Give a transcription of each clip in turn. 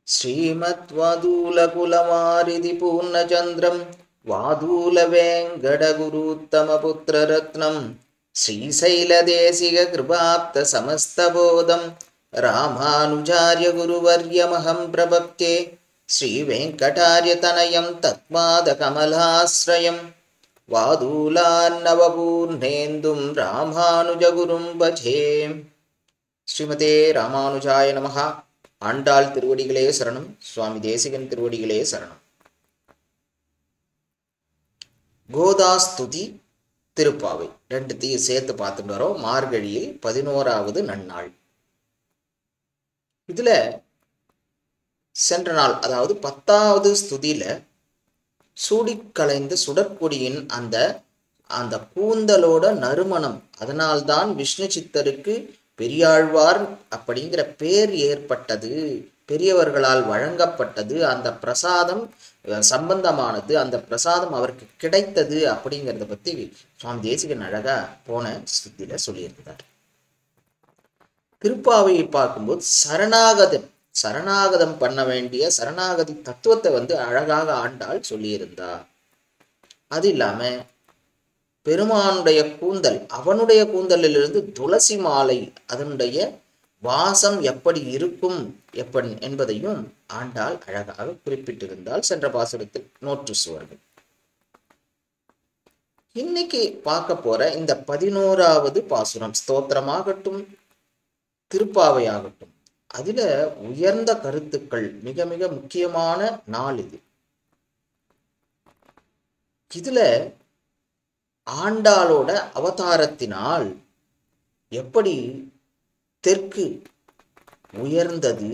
श्रीमद्वादूलकुलमारिधि पूर्णचन्द्रं वादूलवेङ्कटगुरुत्तमपुत्ररत्नं श्रीशैलदेशिककृपाप्तसमस्तबोधं रामानुजार्यगुरुवर्यमहं प्रपद्ये श्रीवेङ्कटार्यतनयं तत्पादकमलाश्रयं वादूलान्नवपूर्णेन्दुं रामानुजगुरुं भजे. ஸ்ரீமதே ராமானுஜாய நமஹ. ஆண்டாள் திருவடிகளே சரணம். சுவாமி தேசிகன் திருவடிகளே சரணம். கோதாஸ்துதி திருப்பாவை ரெண்டுத்தையும் சேர்த்து பார்த்துட்டு வரோம். மார்கழியில் 11வது நன்னாள். இதுல சென்ற நாள், அதாவது 10வது ஸ்துதியில சூடிக்கலைந்த சுடற்கொடியின் அந்த கூந்தலோட நறுமணம், அதனால்தான் விஷ்ணு சித்தருக்கு பெரியாழ்வார் அப்படிங்கிற பேர் ஏற்பட்டது, பெரியவர்களால் வழங்கப்பட்டது, அந்த பிரசாதம் சம்பந்தமானது, அந்த பிரசாதம் அவருக்கு கிடைத்தது அப்படிங்கிறத பத்தி சுவாமி தேசிகன் அழகா போன ஸ்துதியில சொல்லியிருந்தார். திருப்பாவையை பார்க்கும்போது சரணாகதம் பண்ண வேண்டிய சரணாகதி தத்துவத்தை அழகாக ஆண்டாள் சொல்லியிருந்தார். அது இல்லாம பெருமானுடைய கூந்தல், அவனுடைய கூந்தலிலிருந்து துளசி மாலை, அதனுடைய வாசம் எப்படி இருக்கும் என்பதையும் ஆண்டாள் அழகாக குறிப்பிட்டிருந்தால் சென்ற பாசுரத்தில் நோற்று சுவர்கள். இன்னைக்கு பார்க்க போற இந்த 11வது பாசுரம், ஸ்தோத்திரமாகட்டும் திருப்பாவையாகட்டும், அதுல உயர்ந்த கருத்துக்கள், மிக மிக முக்கியமான நாள் இது. இதுல ஆண்டாளோட அவதாரத்தினால் எப்படி தெற்கு உயர்ந்தது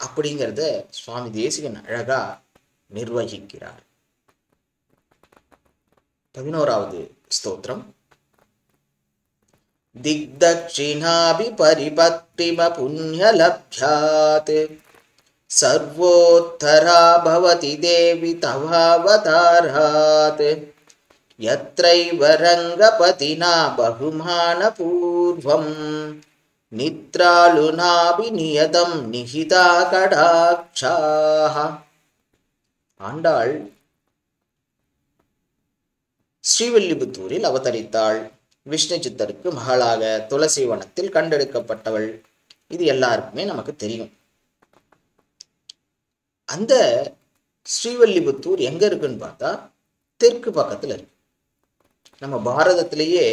அப்படிங்கிறத சுவாமி தேசிகன் அழகா நிர்வகிக்கிறார். 11வது ஸ்தோத்திரம். திக்தக்ஷிணாபி பரிபக்திம புண்ணியலப்யாத் சர்வோத்தரா பவதி தேவி தவாவதாராத் யத்ரைவ ரங்கபதினா பகுமான பூர்வம் நித்ராலுனாபி நியதம் நிஹிதா கடாக்ஷாஹ. ஆண்டாள் ஸ்ரீவில்லிபுத்தூரில் அவதரித்தாள். விஷ்ணு சித்தருக்கு மகளாக துளசி வனத்தில் கண்டெடுக்கப்பட்டவள். இது எல்லாருக்குமே நமக்கு தெரியும். அந்த ஸ்ரீவில்லிபுத்தூர் எங்க இருக்குன்னு பார்த்தா தெற்கு பக்கத்துல இருக்கு. நம்ம பாரதத்திலேயே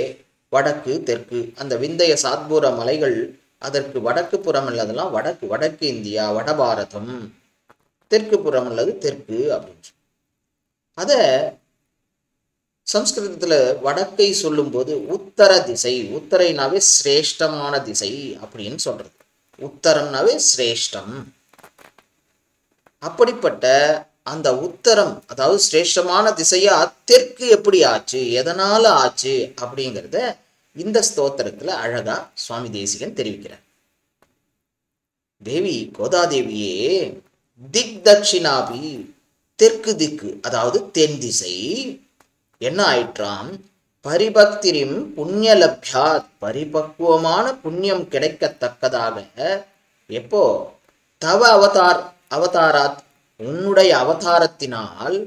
வடக்கு தெற்கு, அந்த விந்தைய சாத்பூர மலைகள் அதற்கு வடக்கு புறம் உள்ளதெல்லாம் வடக்கு இந்தியா, வட பாரதம். தெற்கு புறம் உள்ளது தெற்கு அப்படின்னு. அத சம்ஸ்கிருதத்துல வடக்கை சொல்லும் போது உத்தர திசை, உத்தரைனாவே சிரேஷ்டமான திசை அப்படின்னு சொல்றது. உத்தரம்னாவே சிரேஷ்டம். அப்படிப்பட்ட அந்த உத்தரம், அதாவது சிரேஷ்டமான திசையா தெற்கு எப்படி ஆச்சு, எதனால ஆச்சு அப்படிங்கிறத இந்த ஸ்தோத்திரத்துல அழகா சுவாமி தேசிகன் தெரிவிக்கிறார். தேவி கோதாதேவியே திக் தட்சிணாபி, தெற்கு திக்கு, அதாவது தென் திசை என்ன ஆயிற்றாம், பரிபக்திரிம் புண்ணியலப்யாத், பரிபக்குவமான புண்ணியம் கிடைக்கத்தக்கதாக. எப்போ தவ அவதாராத், உன்னுடைய அவதாரத்தினால்,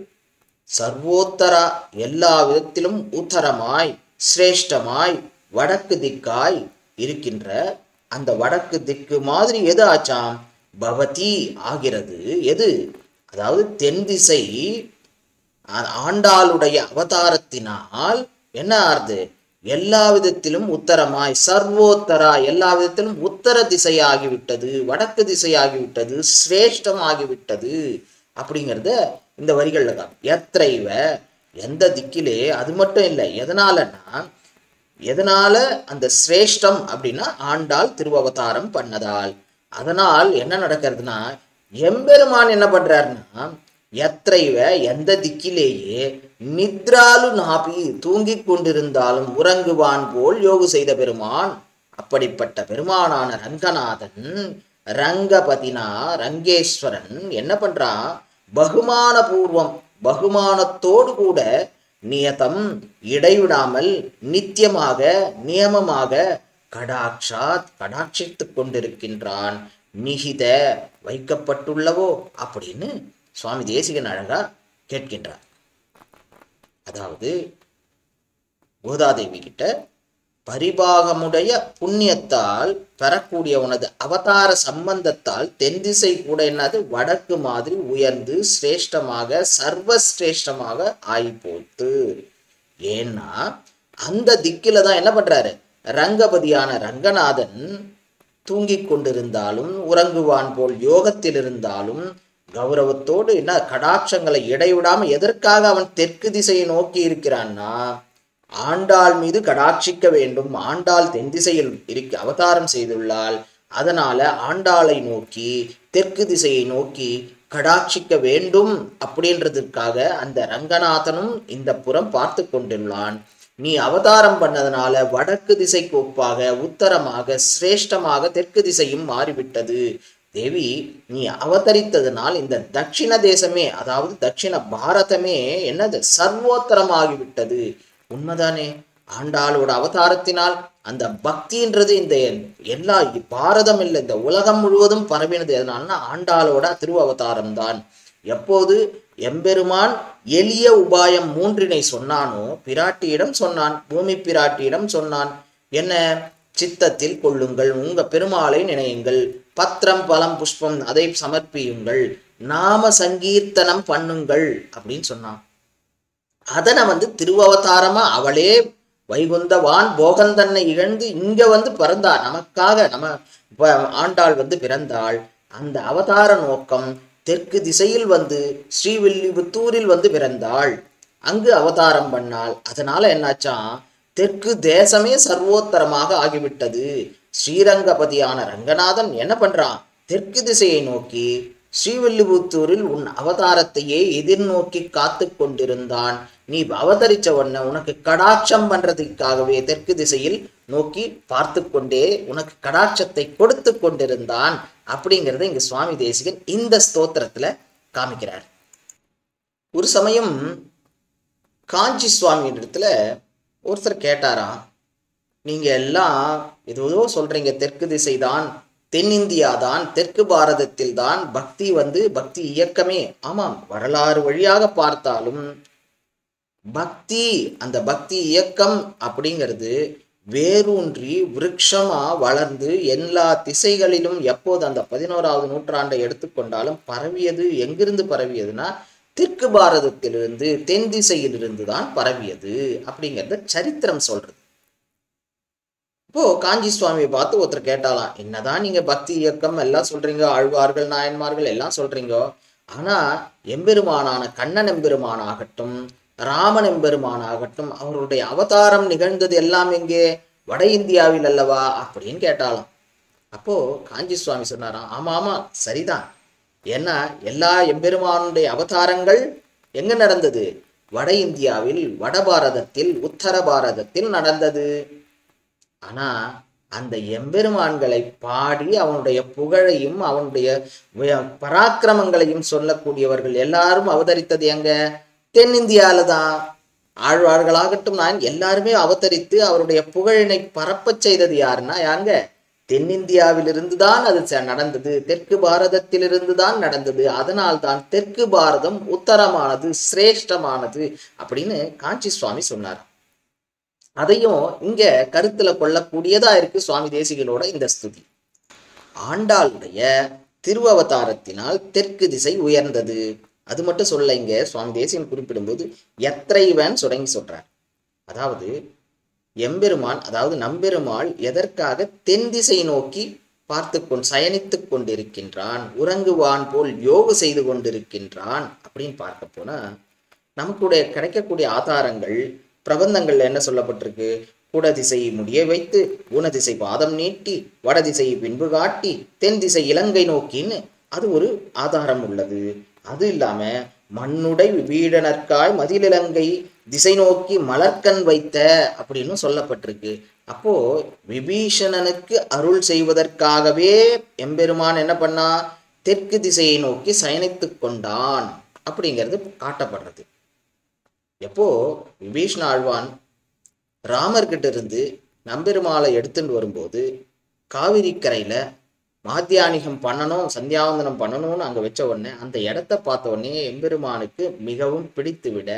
சர்வோத்தரா எல்லா விதத்திலும் உத்தரமாய் சிரேஷ்டமாய் வடக்கு திக்காய் இருக்கின்ற அந்த வடக்கு திக்கு மாதிரி எது ஆச்சாம், பவதி ஆகிறது. எது? அதாவது தென் திசை ஆண்டாளுடைய அவதாரத்தினால் என்ன ஆறுது, எல்லா விதத்திலும் உத்தரமாய், சர்வோத்தரா எல்லா விதத்திலும் உத்தர திசையாகிவிட்டது, வடக்கு திசையாகிவிட்டது, சிரேஷ்டம் ஆகிவிட்டது அப்படிங்கிறத இந்த வரிகள்ல தான். எத்ரைவ, எந்த திக்கிலே, அது மட்டும் இல்லை, எதனால அந்த சிரேஷ்டம் அப்படின்னா ஆண்டாள் திருவவதாரம் பண்ணதால். அதனால் என்ன நடக்கிறதுனா, எம்பெருமான் என்ன பண்றாருன்னா, எத்ரைவ எந்த திக்கிலேயே, நித்ராலு நாபி தூங்கிக் கொண்டிருந்தாலும் உறங்குவான் போல் யோகு செய்த பெருமான். அப்படிப்பட்ட பெருமானான ரங்கநாதன், ரங்கபதினா ரங்கேஸ்வரன் என்ன பண்றான், பகுமான பூர்வம், பகுமானத்தோடு கூட, நியதம் இடைவிடாமல், நித்தியமாக நியமமாக, கடாட்சாத் கடாட்சித்துக் கொண்டிருக்கின்றான். நிகித வைக்கப்பட்டுள்ளவோ அப்படின்னு சுவாமி தேசிகன் அழகா கேட்கின்றார். அதாவது கோதாதேவி கிட்ட பரிபாகமுடைய புண்ணியத்தால் பெறக்கூடிய உனது அவதார சம்பந்தத்தால் தென் திசை கூட என்னது வடக்கு மாதிரி உயர்ந்து சிரேஷ்டமாக சர்வசிரேஷ்டமாக ஆயிப்போத்து. ஏன்னா அந்த திக்கில தான் என்ன பண்றாரு, ரங்கபதியான ரங்கநாதன் தூங்கிக் கொண்டிருந்தாலும் உறங்குவான் போல் யோகத்தில் இருந்தாலும் கௌரவத்தோடு என்ன கடாட்சங்களை இடைவிடாம எதற்காக அவன் தெற்கு திசையை நோக்கி இருக்கிறான்னா, ஆண்டாள் மீது கடாட்சிக்க வேண்டும். ஆண்டாள் தென் திசையில் அவதாரம் செய்துள்ளாள். அதனால ஆண்டாளை நோக்கி தெற்கு திசையை நோக்கி கடாட்சிக்க வேண்டும் அப்படின்றதுக்காக அந்த ரங்கநாதனும் இந்த புறம் பார்த்து கொண்டுள்ளான். நீ அவதாரம் பண்ணதுனால வடக்கு திசைக்கு ஒப்பாக உத்தரமாக சிரேஷ்டமாக தெற்கு திசையும் மாறிவிட்டது. தேவி, நீ அவதரித்ததனால் இந்த தட்சிண தேசமே, அதாவது தட்சிண பாரதமே என்னது சர்வோத்தரமாகிவிட்டது. உண்மைதானே? ஆண்டாளோட அவதாரத்தினால் அந்த பக்தின்றது இந்த எல்லா பாரதம் இல்லை, இந்த உலகம் முழுவதும் பரவினது. எதனால்னா ஆண்டாளோட திருவவதாரம் தான். எப்போது எம்பெருமான் எளிய உபாயம் 3 சொன்னானோ பிராட்டியிடம் சொன்னான், பூமி பிராட்டியிடம் சொன்னான். என்ன? சித்தத்தில் கொள்ளுங்கள், உங்க பெருமாளை நினையுங்கள், பத்திரம் பலம் புஷ்பம் அதை சமர்ப்பியுங்கள், நாம சங்கீர்த்தனம் பண்ணுங்கள் அப்படின்னு சொன்னான். அதனை திருவவதாரமா அவளே வைகுந்தவான் போகந்தன்னை இழந்து இங்க பிறந்தாள் நமக்காக. நம்ம ஆண்டாள் பிறந்தாள். அந்த அவதார நோக்கம் தெற்கு திசையில் ஸ்ரீவில்லிபுத்தூரில் பிறந்தாள். அங்கு அவதாரம் பண்ணாள். அதனால என்னாச்சா, தெற்கு தேசமே சர்வோத்தரமாக ஆகிவிட்டது. ஸ்ரீரங்கபதியான ரங்கநாதன் என்ன பண்றான், தெற்கு திசையை நோக்கி ஸ்ரீவில்லிபுத்தூரில் உன் அவதாரத்தையே எதிர்நோக்கி காத்து கொண்டிருந்தான். நீ அவதரிச்ச உடனே உனக்கு கடாட்சம் பண்றதுக்காகவே தெற்கு திசையில் நோக்கி பார்த்து கொண்டே உனக்கு கடாட்சத்தை கொடுத்து கொண்டிருந்தான் அப்படிங்கிறத இங்க சுவாமி தேசிகன் இந்த ஸ்தோத்திரத்துல காமிக்கிறார். ஒரு சமயம் காஞ்சி சுவாமி இடத்துல ஒருத்தர் கேட்டாராம், நீங்க எல்லாம் ஏதோ சொல்றீங்க, தெற்கு திசை தான், தென்னிந்தியா தான், தெற்கு பாரதத்தில் தான் பக்தி பக்தி இயக்கமே. ஆமாம், வரலாறு வழியாக பார்த்தாலும் பக்தி, அந்த பக்தி இயக்கம் அப்படிங்கிறது வேரூன்றி விருட்சமா வளர்ந்து எல்லா திசைகளிலும் எப்போது அந்த 11ஆவது நூற்றாண்டை எடுத்துக்கொண்டாலும் பரவியது. எங்கிருந்து பரவியதுன்னா தெற்கு பாரதத்திலிருந்து தென் திசையிலிருந்து தான் பரவியது அப்படிங்கிறத சரித்திரம் சொல்றது. இப்போ காஞ்சி சுவாமியை பார்த்து ஒருத்தர் கேட்டாலாம், என்னதான் நீங்க பக்தி இயக்கம் எல்லாம் சொல்றீங்க, ஆழ்வார்கள் நாயன்மார்கள் எல்லாம் சொல்றீங்க, ஆனா எம்பெருமானான கண்ணன் எம்பெருமானாகட்டும் ராமன் எம்பெருமானாகட்டும் அவருடைய அவதாரம் நிகழ்ந்தது எல்லாம் எங்கே, வட இந்தியாவில் அல்லவா அப்படின்னு கேட்டாலாம். அப்போ காஞ்சி சுவாமி சொன்னாராம், ஆமா ஆமா சரிதான். ஏன்னா எல்லா எம்பெருமானுடைய அவதாரங்கள் எங்க நடந்தது, வட இந்தியாவில், வட பாரதத்தில், உத்தர பாரதத்தில் நடந்தது. ஆனா அந்த எம்பெருமான்களை பாடி அவனுடைய புகழையும் அவனுடைய பராக்கிரமங்களையும் சொல்லக்கூடியவர்கள் எல்லாரும் அவதரித்தது எங்க, தென்னிந்தியால தான். ஆழ்வார்களாகட்டும் நான் எல்லாருமே அவதரித்து அவருடைய புகழினை பரப்பச் செய்தது யாருன்னா யாங்க, தென்னிந்தியாவிலிருந்து தான் அது நடந்தது, தெற்கு பாரதத்திலிருந்து தான் நடந்தது. அதனால்தான் தெற்கு பாரதம் உத்தரமானது, சிரேஷ்டமானது அப்படின்னு காஞ்சி சுவாமி சொன்னார். அதையும் இங்க கருத்துல கொள்ளக்கூடியதா இருக்கு சுவாமி தேசிகளோட இந்த ஸ்துதி. ஆண்டாளுடைய திருவவதாரத்தினால் தெற்கு திசை உயர்ந்தது. அது மட்டும் சொல்ல, இங்க சுவாமி தேசிகன் குறிப்பிடும்போது எத்திரைவன் தொடங்கி சொல்றார். அதாவது எம்பெருமான், அதாவது நம்பெருமாள் எதற்காக தென் திசை நோக்கி பார்த்து சயனித்து கொண்டிருக்கின்றான், உறங்குவான் போல் யோகு செய்து கொண்டிருக்கின்றான் அப்படின்னு பார்க்க போனா நமக்குடைய கிடைக்கக்கூடிய ஆதாரங்கள் பிரபந்தங்கள்ல என்ன சொல்லப்பட்டிருக்கு, குடதிசை முடிய வைத்து குணதிசை பாதம் நீட்டி வடதிசை பின்பு காட்டி தென் திசை இலங்கை நோக்கின்னு அது ஒரு ஆதாரம் உள்ளது. அது இல்லாம மண்ணுடை வீடனற்காய் மதிலிலங்கை திசை நோக்கி மலர்கண் வைத்த அப்படின்னு சொல்லப்பட்டிருக்கு. அப்போ விபீஷணனுக்கு அருள் செய்வதற்காகவே எம்பெருமான் என்ன பண்ணா, தெற்கு திசையை நோக்கி சயனித்து கொண்டான் அப்படிங்கிறது காட்டப்படுறது. எப்போ விபீஷண ஆழ்வான் ராமர்கிட்ட இருந்து நம்பெருமாளை எடுத்துட்டு வரும்போது காவிரி கரையில மாத்தியானிகம் பண்ணணும், சந்தியாவந்தனம் பண்ணணும்னு அங்க வச்ச உடனே அந்த இடத்த பார்த்த உடனே எம்பெருமானுக்கு மிகவும் பிடித்து விட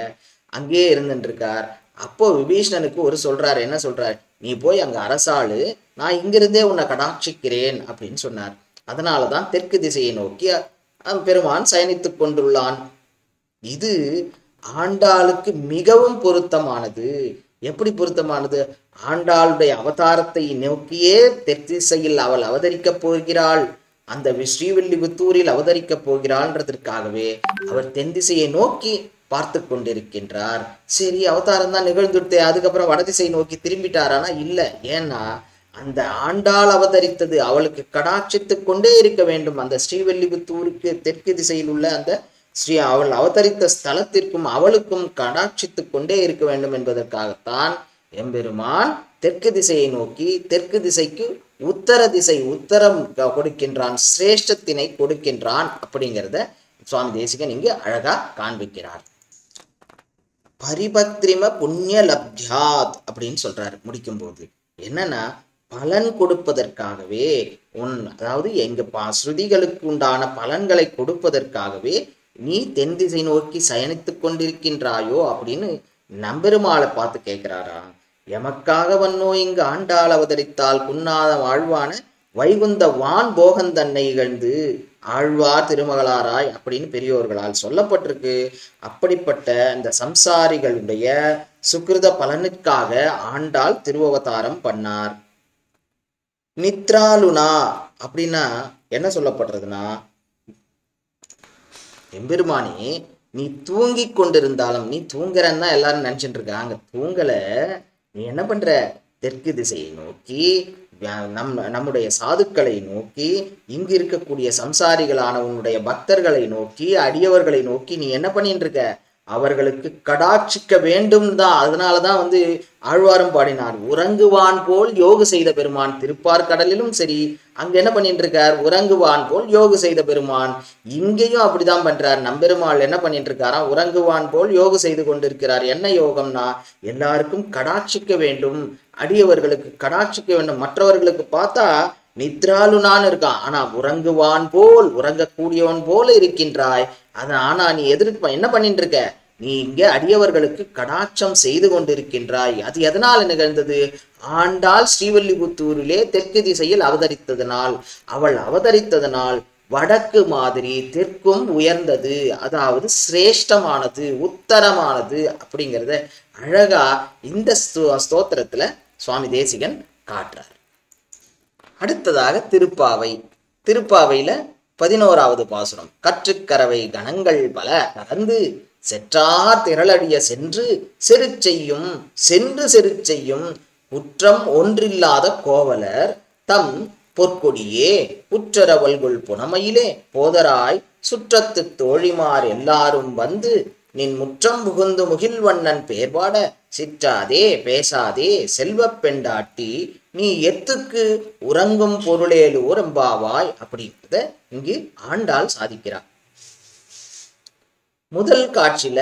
அங்கேயே இருந்துட்டு இருக்கார். அப்போ விபீஷணனுக்கு ஒரு சொல்றாரு, என்ன சொல்றார், நீ போய் அங்க அரசாளு, நான் இங்கிருந்தே உன்னை கடாட்சிக்கிறேன் அப்படின்னு சொன்னார். அதனாலதான் தெற்கு திசையை நோக்கி பெருமான் சயனித்து கொண்டுள்ளான். இது ஆண்டாளுக்கு மிகவும் பொருத்தமானது. எப்படி பொருத்தமானது? ஆண்டாளுடைய அவதாரத்தை நோக்கியே தெற்திசையில் அவள் அவதரிக்கப் போகிறாள், அந்த ஸ்ரீவில்லிபுத்தூரில் அவதரிக்கப் போகிறாள்ன்றதற்காகவே அவர் தென் திசையை நோக்கி பார்த்து கொண்டிருக்கின்றார். சரி, அவதாரம் தான் நிகழ்ந்துடுத்தே, அதுக்கப்புறம் வடதிசை நோக்கி திரும்பிட்டாரானா இல்லை. ஏன்னா அந்த ஆண்டாள் அவதரித்தது அவளுக்கு கடாட்சித்து கொண்டே இருக்க வேண்டும். அந்த ஸ்ரீவில்லிபுத்தூருக்கு தெற்கு திசையில் உள்ள அந்த அவள் அவதரித்த ஸ்தலத்திற்கும் அவளுக்கும் கடாட்சித்து கொண்டே இருக்க வேண்டும் என்பதற்காகத்தான் எம்பெருமான் தெற்கு திசையை நோக்கி, தெற்கு திசைக்கு உத்தர திசை உத்தரம் கொடுக்கின்றான், சிரேஷ்டத்தினை கொடுக்கின்றான் அப்படிங்கிறத சுவாமி தேசிகன் இங்கு அழகா காண்பிக்கிறார். பரிபக்திரிம புண்ணிய லப்தியாத் அப்படின்னு சொல்றாரு முடிக்கும் போது. என்னன்னா பலன் கொடுப்பதற்காகவே அதாவது எங்க ஸ்ருதிகளுக்கு உண்டான பலன்களை கொடுப்பதற்காகவே நீ தென் திசை நோக்கி சயனித்து கொண்டிருக்கின்றாயோ அப்படின்னு நம்பெருமாளை பார்த்து கேட்கிறாரா. எமக்காக வன்னோ இங்கு ஆண்டாள் அவதரித்தால் குன்னாத வாழ்வான வைகுந்த வான் போகந்தன்னை இகழ்ந்து ஆழ்வார் திருமகளாராய் அப்படின்னு பெரியோர்களால் சொல்லப்பட்டிருக்கு. அப்படிப்பட்ட இந்த சம்சாரிகளுடைய சுக்கிருத பலனுக்காக ஆண்டாள் திருவவதாரம் பண்ணார். நித்ராலுனா அப்படின்னா என்ன சொல்லப்படுறதுன்னா, எம்பெருமானி நீ தூங்கி கொண்டிருந்தாலும், நீ தூங்குறன்னு தான் எல்லாரும் நினைச்சிட்டு இருக்காங்க, தூங்கல, நீ என்ன பண்ற, தெற்கு திசையை நோக்கி நம்முடைய சாதுக்களை நோக்கி, இங்கு இருக்கக்கூடிய சம்சாரிகளான உன்னுடைய பக்தர்களை நோக்கி, அடியவர்களை நோக்கி நீ என்ன பண்ணிட்டு இருக்க, அவர்களுக்கு கடாட்சிக்க வேண்டும் தான். அதனாலதான் ஆழ்வாரும் பாடினார், உறங்குவான் போல் யோகு செய்த பெருமான். திருப்பார்கடலிலும் சரி, அங்க என்ன பண்ணிட்டு இருக்கார், உறங்குவான் போல் யோகு செய்த பெருமான். இங்கேயும் அப்படிதான் பண்றார். நம்பெருமாள் என்ன பண்ணிட்டு இருக்காரா, உறங்குவான் போல் யோகு செய்து கொண்டிருக்கிறார். என்ன யோகம்னா, எல்லாருக்கும் கடாட்சிக்க வேண்டும், அடியவர்களுக்கு கடாட்சிக்க வேண்டும். மற்றவர்களுக்கு பார்த்தா நித்ராலுனான்னு இருக்கான், ஆனா உறங்குவான் போல், உறங்கக்கூடியவன் போல இருக்கின்றாய். ஆனா நீ என்ன பண்ணிட்டு இருக்க, நீ இங்க அடியவர்களுக்கு கடாட்சம் செய்து கொண்டிருக்கின்றாய். அது எதனால நிகழ்ந்தது, ஆண்டாள் ஸ்ரீவில்லிபுத்தூரிலே தெற்கு திசையில் அவதரித்ததனால். அவள் அவதரித்ததனால் வடக்கு மாதிரி தெற்கும் உயர்ந்தது, அதாவது சிரேஷ்டமானது, உத்தரமானது அப்படிங்கிறத அழகா இந்த ஸ்தோத்திரத்துல சுவாமி தேசிகன் காட்டுறார். அடுத்ததாக திருப்பாவை. திருப்பாவையில 11வது பாசுரம். கற்றுக்கரவை கணங்கள் பல கலந்து செற்றார் திரளடிய சென்று செருச்செய்யும் செருச்செய்யும் குற்றம் ஒன்றில்லாத கோவலர் தம் பொற்கொடியே புற்றரவல்குள் புனமையிலே போதராய் சுற்றத்து தோழிமார் எல்லாரும் வந்து நின் முற்றம் புகுந்து முகில்வண்ணன் பேர்பாட சிற்றாதே பேசாதே செல்வப் பெண்டாட்டி நீ எத்துக்கு உறங்கும் பொருளேலூர் எம்பாவாய் அப்படிங்கிறத இங்கு ஆண்டாள் சாதிக்கிறார். முதல் காட்சியில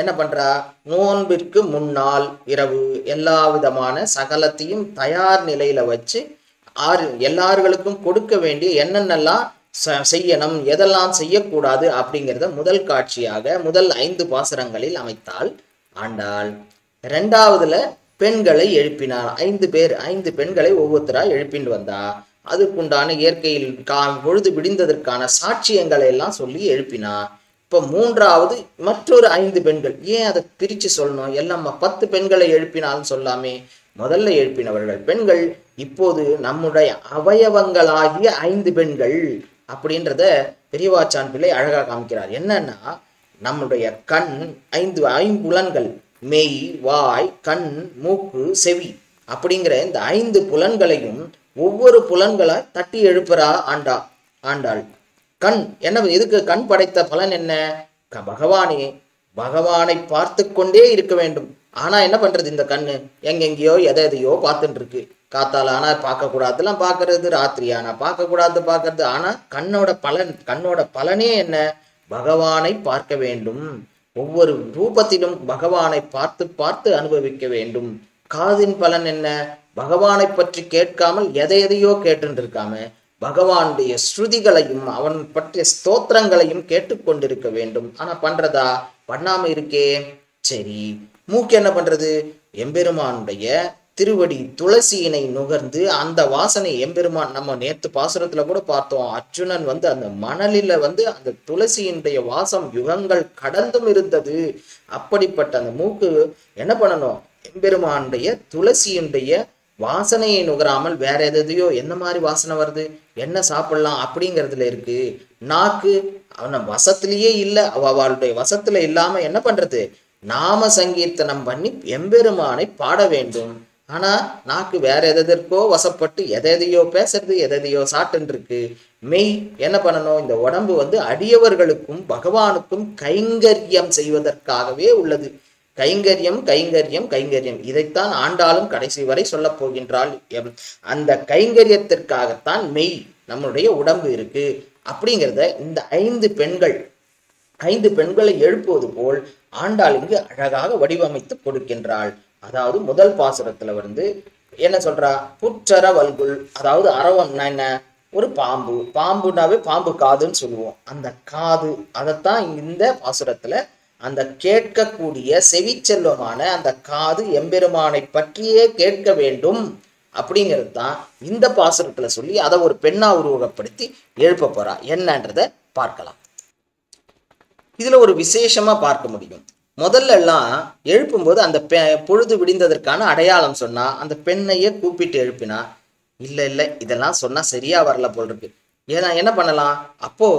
என்ன பண்றா, நோன்பிற்கு முன்னால் இரவு எல்லா விதமான சகலத்தையும் தயார் நிலையில வச்சு எல்லார்களுக்கும் கொடுக்க வேண்டிய என்னென்னலாம் செய்யணும், எதெல்லாம் செய்யக்கூடாது அப்படிங்கிறத முதல் காட்சியாக முதல் 5 பாசுரங்களில் அமைத்தாள் ஆண்டாள். 2வதுல பெண்களை எழுப்பினார். 5 பெண்களை ஒவ்வொருத்தரா எழுப்பிட்டு வந்தா. அதுக்குண்டான இயற்கையில் பொழுது விடிந்ததற்கான சாட்சியங்களை எல்லாம் சொல்லி எழுப்பினா. இப்போ 3வது மற்றொரு 5 பெண்கள். ஏன் அதை பிரிச்சு சொல்லணும், எல்லாம் 10 பெண்களை எழுப்பினாலும் சொல்லாமே. முதல்ல எழுப்பினவர்கள் பெண்கள், இப்போது நம்முடைய அவயவங்களாகிய 5 பெண்கள் அப்படின்றத பெரியவாச்சான் பிள்ளை அழகா காமிக்கிறார். என்னன்னா, நம்முடைய கண் 5 ஐம்புலன்கள், மெய், வாய், கண், மூக்கு, செவி அப்படிங்கிற இந்த 5 புலன்களையும் ஒவ்வொரு புலன்களை தட்டி எழுப்புறா ஆண்டாள். கண் என்ன, எதுக்கு கண் படைத்த பலன் என்ன, பகவானை பார்த்து கொண்டே இருக்க வேண்டும். ஆனா என்ன பண்றது, இந்த கண்ணு எங்கெங்கயோ எதையோ பார்த்துட்டு இருக்கு. காத்தால ஆனா பார்க்க கூடாதுலாம் பார்க்கறது, ராத்திரி ஆனா பார்க்க கூடாது பார்க்கறது. ஆனா கண்ணோட பலனே என்ன, பகவானை பார்க்க வேண்டும். ஒவ்வொரு ரூபத்திலும் பகவானை பார்த்து பார்த்து அனுபவிக்க வேண்டும். காதின் பலன் என்ன, பகவானை பற்றி கேட்காமல் எதையோ கேட்டு இருக்காம பகவானுடைய ஸ்ருதிகளையும் அவன் பற்றிய ஸ்தோத்திரங்களையும் கேட்டுக்கொண்டிருக்க வேண்டும். ஆனா பண்றதா? பண்ணாம இருக்கே. சரி, மூக்கு என்ன பண்றது? எம்பெருமானுடைய திருவடி துளசியினை நுகர்ந்து அந்த வாசனை எம்பெருமான், நம்ம நேத்து பாசுரத்துல கூட பார்த்தோம், அர்ஜுனன் அந்த மணலில அந்த துளசியினுடைய வாசம் யுகங்கள் கடந்தும் இருந்தது. அப்படிப்பட்ட அந்த மூக்கு என்ன பண்ணணும்? எம்பெருமானுடைய துளசியினுடைய வாசனையை நுகராமல் வேற எதையோ, என்ன மாதிரி வாசனை வருது, என்ன சாப்பிடலாம் அப்படிங்கிறதுல இருக்கு. நாக்கு அவன வசத்திலேயே இல்லை, அவளுடைய வசத்துல இல்லாம என்ன பண்றது? நாம சங்கீர்த்தனம் பண்ணி எம்பெருமானை பாட வேண்டும். ஆனா நாக்கு வேற எதற்கோ வசப்பட்டு எதையோ பேசுறது, எதையோ சாட்டுன்னு இருக்கு. மெய் என்ன பண்ணணும்? இந்த உடம்பு அடியவர்களுக்கும் பகவானுக்கும் கைங்கரியம் செய்வதற்காகவே உள்ளது. கைங்கரியம் கைங்கரியம் கைங்கரியம், இதைத்தான் ஆண்டாலும் கடைசி வரை சொல்ல போகின்றாள். அந்த கைங்கரியத்திற்காகத்தான் மெய் நம்முடைய உடம்பு இருக்கு. அப்படிங்கிறத இந்த 5 பெண்களை எழுப்புவது போல் ஆண்டாள் இங்கு அழகாக வடிவமைத்து கொடுக்கின்றாள். அதாவது முதல் பாசுரத்துல என்ன சொல்றா? புற்றற வல்குல், அதாவது அரவம்னா என்ன? ஒரு பாம்பு. பாம்புனாவே பாம்பு காதுன்னு சொல்லுவோம். அந்த காது, அதைத்தான் இந்த பாசுரத்துல அந்த கேட்கக்கூடிய செவிச்செல்வமான அந்த காது எம்பெருமானை பற்றியே கேட்க வேண்டும் அப்படிங்கிறது தான் இந்த பாசுரத்துல சொல்லி அதை ஒரு பெண்ணா உருவகப்படுத்தி எழுப்ப போறா. என்னன்றத பார்க்கலாம். இதுல ஒரு விசேஷமா பார்க்க முடியும். முதல்ல எல்லாம் எழுப்பும்போது அந்த பொழுது விடிந்ததற்கான அடையாளம் சொன்னா அந்த பெண்ணையே கூப்பிட்டு எழுப்பினா, இல்லை இதெல்லாம் சொன்னா சரியா வரல போல் இருக்கு. ஏன்னா என்ன பண்ணலாம்? அப்போ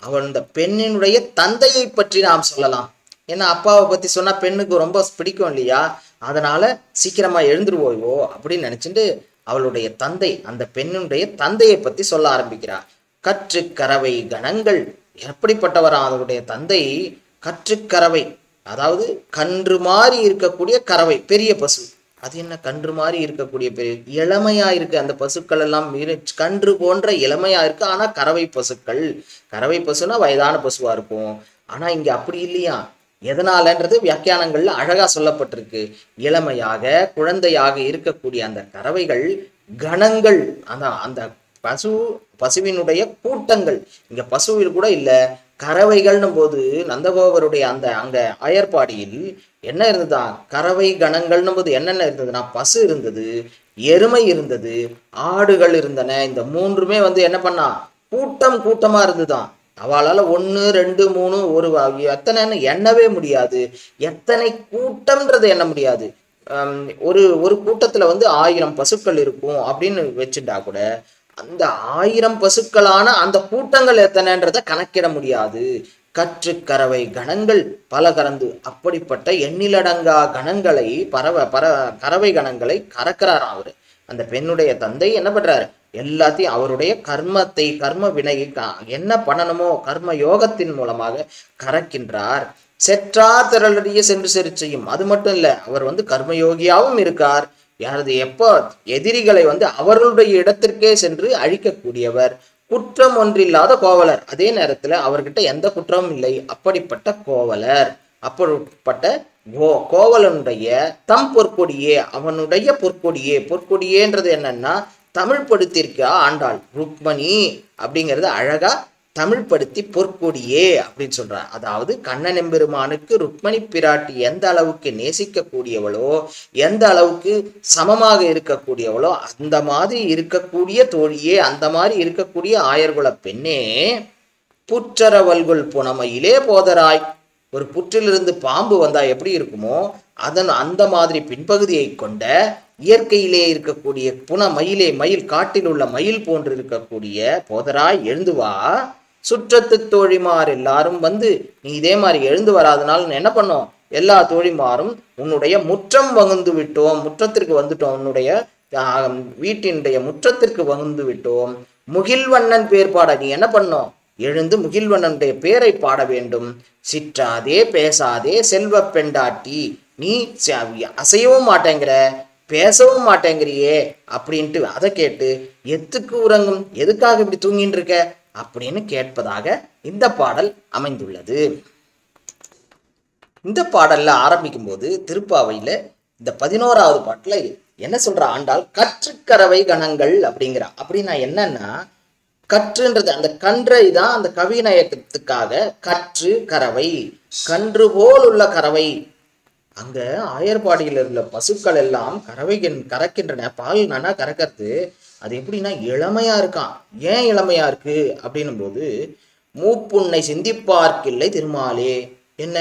அவன் இந்த பெண்ணினுடைய தந்தையை பற்றி நாம் சொல்லலாம். ஏன்னா அப்பாவை பத்தி சொன்னா பெண்ணுக்கு ரொம்ப பிடிக்கும் இல்லையா? அதனால சீக்கிரமா எழுந்துருவோயோ அப்படின்னு நினைச்சிட்டு அவளுடைய தந்தை, அந்த பெண்ணுடைய தந்தையை பத்தி சொல்ல ஆரம்பிக்கிறார். கற்று கறவை கணங்கள், எப்படிப்பட்டவரா அவருடைய தந்தை? கற்று கறவை, அதாவது கன்று மாதிரி இருக்கக்கூடிய கறவை, பெரிய பசு. அது என்ன கன்று மாதிரி இருக்கக்கூடிய பெரிய? இளமையா இருக்கு அந்த பசுக்கள் எல்லாம், கன்று போன்ற இளமையா இருக்கு. ஆனா கறவை பசுக்கள், கறவை பசுனா வயதான பசுவா இருக்கும். ஆனா இங்க அப்படி இல்லையா? எதனாலன்றது வியாக்கியானங்கள்ல அழகா சொல்லப்பட்டிருக்கு. இளமையாக குழந்தையாக இருக்கக்கூடிய அந்த கறவைகள் கணங்கள், அந்த பசுவினுடைய கூட்டங்கள். இங்க பசுவில் கூட இல்ல, கறவைகள்னும் போது நந்தகோபருடைய அங்க அயற்பாடியில் என்ன இருந்ததா? கறவை கணங்கள்னும் போது என்னென்ன இருந்ததுன்னா, பசு இருந்தது, எருமை இருந்தது, ஆடுகள் இருந்தன. இந்த 3மே என்ன பண்ணா? கூட்டமா இருந்துதான். அவளால 1 2 3 ஒரு எத்தனைன்னு எண்ணவே முடியாது. எத்தனை கூட்டம்ன்றது எண்ண முடியாது. ஒரு கூட்டத்துல 1000 பசுக்கள் இருக்கும் அப்படின்னு வச்சுட்டா கூட அந்த 1000 பசுக்களான அந்த கூட்டங்கள் எத்தனைன்றதை கணக்கிட முடியாது. கற்று கறவை கணங்கள் பல கறந்து, அப்படிப்பட்ட எண்ணிலடங்கா கணங்களை கறவை கணங்களை கறக்கிறாராம் அவரு. அந்த பெண்ணுடைய தந்தை என்ன பண்றாரு? எல்லாத்தையும் அவருடைய கர்ம வினையை என்ன பண்ணணுமோ கர்ம யோகத்தின் மூலமாக கறக்கின்றார். செற்றார் திரளடிய சென்று செரு செய்யும். அது மட்டும் இல்ல, அவர் கர்மயோகியாவும் இருக்கார். யாரது? எப்போ எதிரிகளை அவர்களுடைய இடத்திற்கே சென்று அழிக்கக்கூடியவர். குற்றம் ஒன்றில்லாத கோவலர். அதே நேரத்துல அவர்கிட்ட எந்த குற்றமும் இல்லை. அப்படிப்பட்ட கோவலர், அப்படிப்பட்ட கோவலனுடைய தம் பொற்கொடியே, அவனுடைய பொற்கொடியேன்றது என்னன்னா தமிழ் படுத்திருக்க ஆண்டாள். ருக்மணி அப்படிங்கிறது அழகா தமிழ் படுத்தி பொற்கொடியே அப்படின்னு சொல்றார். அதாவது கண்ணன் எம்பெருமானுக்கு ருக்மணி பிராட்டி எந்த அளவுக்கு நேசிக்கக்கூடியவளோ, எந்த அளவுக்கு சமமாக இருக்கக்கூடியவளோ, அந்த மாதிரி இருக்கக்கூடிய தோழியே, அந்த மாதிரி இருக்கக்கூடிய ஆயர்குல பெண்ணே, புற்றரவல்குள் புனமையிலே போதராய். ஒரு புற்றிலிருந்து பாம்பு வந்தா எப்படி இருக்குமோ அந்த மாதிரி பின்பகுதியை கொண்ட இயற்கையிலே இருக்கக்கூடிய மயில், காட்டில் உள்ள மயில் போன்று இருக்கக்கூடிய போதராய் எழுந்து வா. சுற்றத்து தோழிமார் எல்லாரும் நீ இதே மாதிரி எழுந்து வராதனால என்ன பண்ணோம்? எல்லா தோழிமாரும் உன்னுடைய முற்றம் வகுந்து விட்டோம், முற்றத்திற்கு வந்துட்டோம், உன்னுடைய வீட்டினுடைய முற்றத்திற்கு வந்து விட்டோம். முகில்வண்ணன் பேர் பாட நீ என்ன பண்ணோம்? எழுந்து முகில்வண்ணனுடைய பேரை பாட வேண்டும். சிற்றாதே பேசாதே செல்வ பெண்டாட்டி, நீ அசையவும் மாட்டேங்கிற, பேசவும் மாட்டேங்கிறியே அப்படின்ட்டு அதை கேட்டு எத்துக்கு உறங்கும், எதுக்காக இப்படி தூங்கிட்டு இருக்க அப்படின்னு கேட்பதாக இந்த பாடல் அமைந்துள்ளது. இந்த பாடல்ல ஆரம்பிக்கும் போது திருப்பாவையில இந்த 11வது பாட்டுல என்ன சொல்ற ஆண்டாள்? கற்றுக்கறவை கணங்கள் அப்படிங்கிறா. அப்படின்னா என்னன்னா, கற்றுன்றது அந்த கன்றை தான் அந்த கவிநயத்துக்காக கற்று கறவை, கன்று போல் உள்ள கறவை. அங்க ஆயர்பாடியில் உள்ள பசுக்கள் எல்லாம் கறக்கின்றன. பால் நானா கறக்கிறது. அது எப்படின்னா இளமையா இருக்கான். ஏன் இளமையா இருக்கு அப்படின்னும் போது, மூப்புன்னை சிந்திப்பார்க்கில்லை திருமாலே, என்ன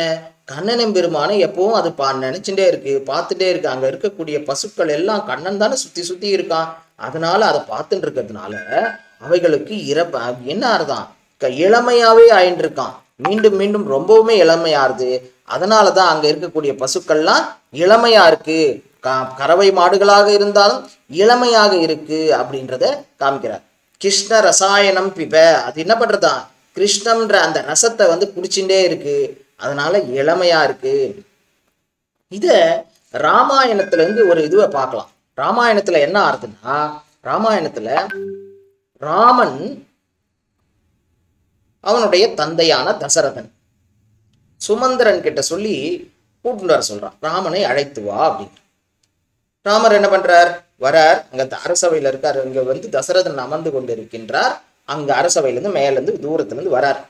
கண்ணன் பெருமானை எப்பவும் அது நினைச்சுட்டே இருக்கு, பார்த்துட்டே இருக்கு. அங்க இருக்கக்கூடிய பசுக்கள் எல்லாம் கண்ணன் தானே சுத்தி சுத்தி இருக்கான். அதனால அதை பார்த்துட்டு இருக்கிறதுனால அவைகளுக்கு என்ன அர்த்தம், இளமையாவே ஆயிட்டு இருக்கான். மீண்டும் மீண்டும் ரொம்பவுமே இளமையாருது. அதனாலதான் அங்க இருக்கக்கூடிய பசுக்கள்லாம் இளமையா இருக்கு. கறவை மாடுகளாக இருந்தாலும் இளமையாக இருக்கு அப்படின்றத காமிக்கிறார். கிருஷ்ண ரசாயனம் பிப, அது என்ன பண்றதா, கிருஷ்ணன்ற அந்த ரசத்தை குடிச்சுட்டே இருக்கு, அதனால இளமையா இருக்கு. இத ராமாயணத்துல இருந்து ஒரு இதுவை பார்க்கலாம். ராமாயணத்துல என்ன ஆறுதுன்னா, ராமாயணத்துல ராமன் அவனுடைய தந்தையான தசரதன் சுமந்திரன் கிட்ட சொல்லி கூட்டு வர சொல்றான், ராமனை அழைத்து வா அப்படின்னு. ராமர் என்ன பண்றார், வரார். அங்க அரசவையில இருக்கார். இங்க தசரதன் அமர்ந்து கொண்டு இருக்கின்றார். அங்க அரசவையிலிருந்து மேலிருந்து தூரத்துல இருந்து வரார்.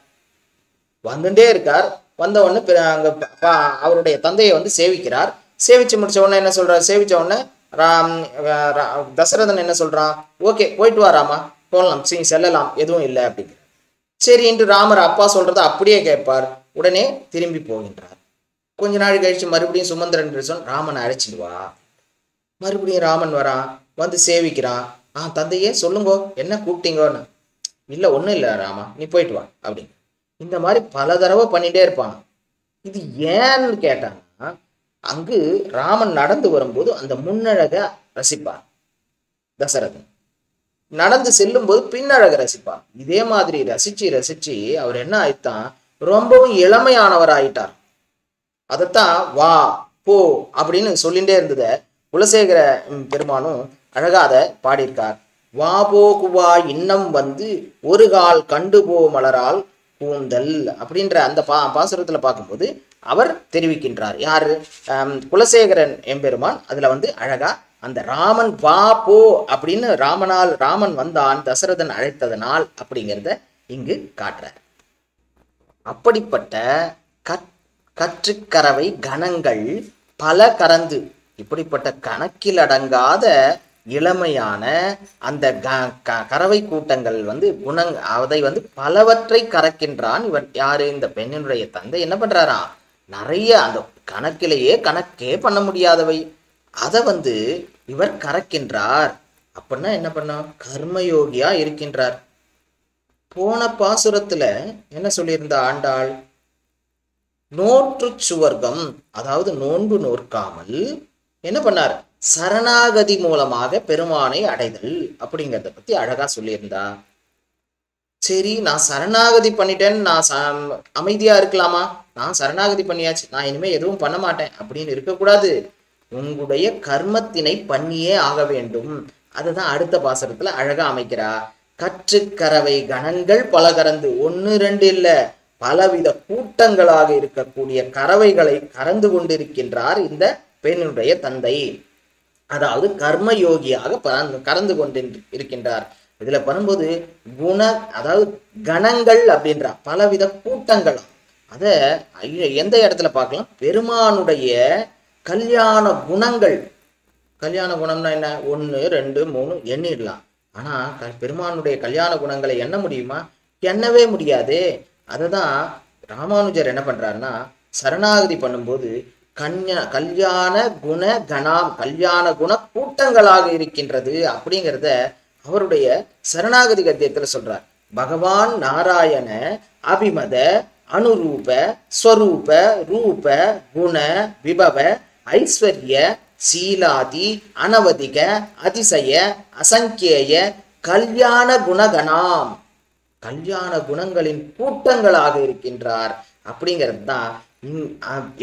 வந்துட்டே இருக்கார். வந்த உடனே அங்க அவருடைய தந்தையை சேவிக்கிறார். சேவிச்சு முடிச்ச உடனே என்ன சொல்றார், சேவிச்ச உடனே தசரதன் என்ன சொல்றான், ஓகே போயிட்டு வா ராமா, போகலாம், செல்லலாம், எதுவும் இல்லை அப்படிங்கிற. சரி என்று ராமர் அப்பா சொல்றதை அப்படியே கேட்பார். உடனே திரும்பி போகின்றார். கொஞ்ச நாள் கழிச்சு மறுபடியும் சுமந்திரன் சொல், ராமனை அழைச்சிட்டு வா. மறுபடியும் ராமன் வரான், சேவிக்கிறான். தந்தையே சொல்லுங்கோ, என்ன கூப்பிட்டீங்கன்னு. இல்லை ஒன்றும் இல்லை ராமா, நீ போயிட்டு வா அப்படின்னு. இந்த மாதிரி பல தடவை பண்ணிட்டே இருப்பாங்க. இது ஏன்னு கேட்டாங்கன்னா, அங்கு ராமன் நடந்து வரும்போது அந்த முன்னழக ரசிப்பார் தசரதன், நடந்து செல்லும் போது பின்னழக ரசிப்பார். இதே மாதிரி ரசிச்சு ரசிச்சு அவர் என்ன ஆயிட்டான், ரொம்பவும் இளமையானவர் ஆயிட்டார். அதைத்தான் வா போ அப்படின்னு சொல்லிட்டே இருந்தத குலசேகர பெருமானும் அழகாத பாடியிருக்கார். வா போ குவா இன்னம் ஒரு கால் கண்டு போ மலரால் கூந்தல் அப்படின்ற அந்த பாசுரத்துல பார்க்கும்போது அவர் தெரிவிக்கின்றார். யாரு, குலசேகரன் எம்பெருமான். அதுல அழகா அந்த ராமன் வா போ அப்படின்னு ராமன் வந்தான் தசரதன் அழைத்ததனால் அப்படிங்கிறத இங்கு காட்டுறார். அப்படிப்பட்ட கற்றுக்கறவை கணங்கள் பல கறந்து, இப்படிப்பட்ட கணக்கில் அடங்காத இளமையான அந்த கறவை கூட்டங்கள் அதை பலவற்றை கறக்கின்றான் இவன். யாரு, இந்த பெண்ணினுடைய தந்தை என்ன பண்றாரா, நிறைய அந்த கணக்கே பண்ண முடியாதவை அதை இவர் கறக்கின்றார். அப்படின்னா என்ன பண்ண, கர்மயோகியா இருக்கின்றார். போன பாசுரத்துல என்ன சொல்லியிருந்த ஆண்டாள், நோற்று சுவர்க்கம், அதாவது நோன்பு நோற்காமல் என்ன பண்ணார், சரணாகதி மூலமாக பெருமானை அடைதல் அப்படிங்கிறத பத்தி அழகா சொல்லியிருந்தா. சரி, நான் சரணாகதி பண்ணிட்டேன்னு நான் அமைதியா இருக்கலாமா, நான் சரணாகதி பண்ணியாச்சு, நான் இனிமே எதுவும் பண்ண மாட்டேன் அப்படின்னு இருக்கக்கூடாது. உங்களுடைய கர்மத்தினை பண்ணியே ஆக வேண்டும். அதுதான் அடுத்த பாசுரத்துல அழகா அமைக்கிறா. கற்றுக்கறவை கணங்கள் பல கறந்து, 1 2 இல்ல, பலவித கூட்டங்களாக இருக்கக்கூடிய கறவைகளை கறந்து கொண்டிருக்கின்றார் இந்த பெண்ணுடைய தந்தை. அதாவது கர்மயோகியாக கறந்து கொண்டு இருக்கின்றார். இதுல பண்ணும்போது அதாவது கணங்கள் அப்படின்ற பலவித கூட்டங்கள். அத எந்த இடத்துல பார்க்கலாம், பெருமானுடைய கல்யாண குணங்கள். கல்யாண குணம்னா என்ன, 1 2 3 எண்ணிடலாம். ஆனா பெருமானுடைய கல்யாண குணங்களை எண்ண முடியுமா, எண்ணவே முடியாது. அததான் ராமானுஜர் என்ன பண்றாருன்னா, சரணாகதி பண்ணும்போது கல்யாண குண கணாம், கல்யாண குண கூட்டங்களாக இருக்கின்றது அப்படிங்கிறத அவருடைய சரணாகதி கத்தியத்துல சொல்றார். பகவான் நாராயண அபிமத அனுரூப ஸ்வரூப ரூப குண விபவ ஐஸ்வர்ய சீலாதி அனவதிக அதிசய அசங்கேய கல்யாண குணகணாம், கல்யாண குணங்களின் கூட்டங்களாக இருக்கின்றார் அப்படிங்கிறது தான்.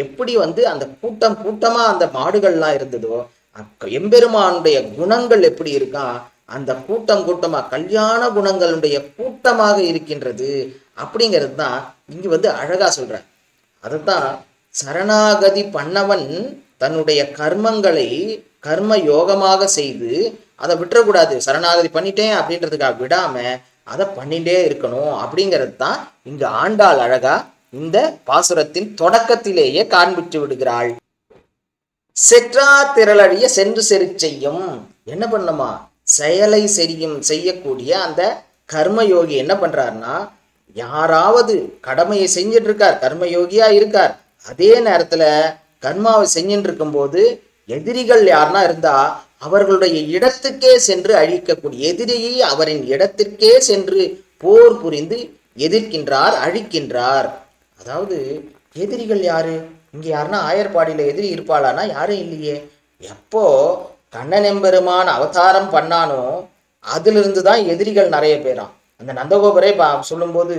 எப்படி அந்த கூட்டமா அந்த மாடுகள்லாம் இருந்ததோ, எம்பெருமானுடைய குணங்கள் எப்படி இருக்கா, அந்த கூட்டமா கல்யாண குணங்களுடைய கூட்டமாக இருக்கின்றது அப்படிங்கிறது தான் இங்கு அழகா சொல்ற. அதுதான் சரணாகதி பண்ணவன் தன்னுடைய கர்மங்களை கர்ம யோகமாக செய்து அதை விட்டுறக்கூடாது. சரணாகதி பண்ணிட்டேன் அப்படின்றதுக்காக விடாம அதை பண்ணிட்டே இருக்கணும் அப்படிங்கிறது தான் இங்க ஆண்டாள் அழகா இந்த பாசுரத்தின் தொடக்கத்திலேயே காண்பித்து விடுகிறாள். செற்றா திரளழிய சென்று செறி செய்யும். என்ன பண்ணமா செயலை செய்யக்கூடிய அந்த கர்மயோகி என்ன பண்றாருன்னா, யாராவது கடமையை செஞ்சுட்டு இருக்கார், கர்மயோகியா இருக்கார், அதே நேரத்துல கர்மாவை செஞ்சுட்டு இருக்கும் போது எதிரிகள் யாருன்னா இருந்தா அவர்களுடைய இடத்துக்கே சென்று அழிக்கக்கூடிய, எதிரியை அவரின் இடத்திற்கே சென்று போர் புரிந்து எதிர்க்கின்றார், அழிக்கின்றார். அதாவது எதிரிகள் யாரு? இங்க யாருன்னா ஆயர்பாடியில எதிரி இருப்பாளானா? யாரும் இல்லையே. எப்போ கண்ணன் எம்பெருமான் அவதாரம் பண்ணானோ அதிலிருந்து தான் எதிரிகள் நிறைய பேராம். அந்த நந்தகோபரை சொல்லும்போது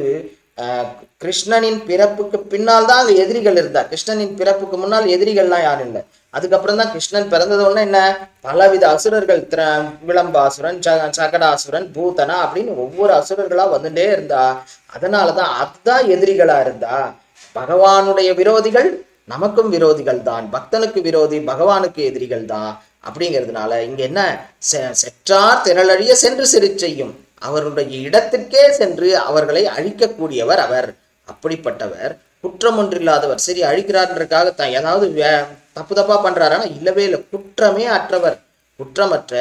கிருஷ்ணனின் பிறப்புக்கு பின்னால் தான் அந்த எதிரிகள் இருந்தார். கிருஷ்ணனின் பிறப்புக்கு முன்னால் எதிரிகள்லாம் யாரும் இல்லை. அதுக்கப்புறம் தான் கிருஷ்ணன் பிறந்தது ஒண்ணு என்ன, பலவித அசுரர்கள், விளம்பாசுரன், சகடாசுரன், பூதனா அப்படின்னு ஒவ்வொரு அசுரர்களா வந்துட்டே இருந்தா. அதனாலதான் அதுதான் எதிரிகளா இருந்தா. பகவானுடைய விரோதிகள் நமக்கும் விரோதிகள் தான், பக்தனுக்கு விரோதி பகவானுக்கு எதிரிகள் தான். அப்படிங்கிறதுனால இங்க என்ன, செற்றார் திரளழிய சென்று செறி செய்யும், அவருடைய இடத்திற்கே சென்று அவர்களை அழிக்கக்கூடியவர் அவர். அப்படிப்பட்டவர் குற்றம் ஒன்றில்லாதவர். சரி, அழிக்கிறார்ன்றதுக்காக தான் ஏதாவது தப்பு தப்பா பண்றாரா? இல்லவே இல்லை. குற்றமே அற்றவர், குற்றமற்ற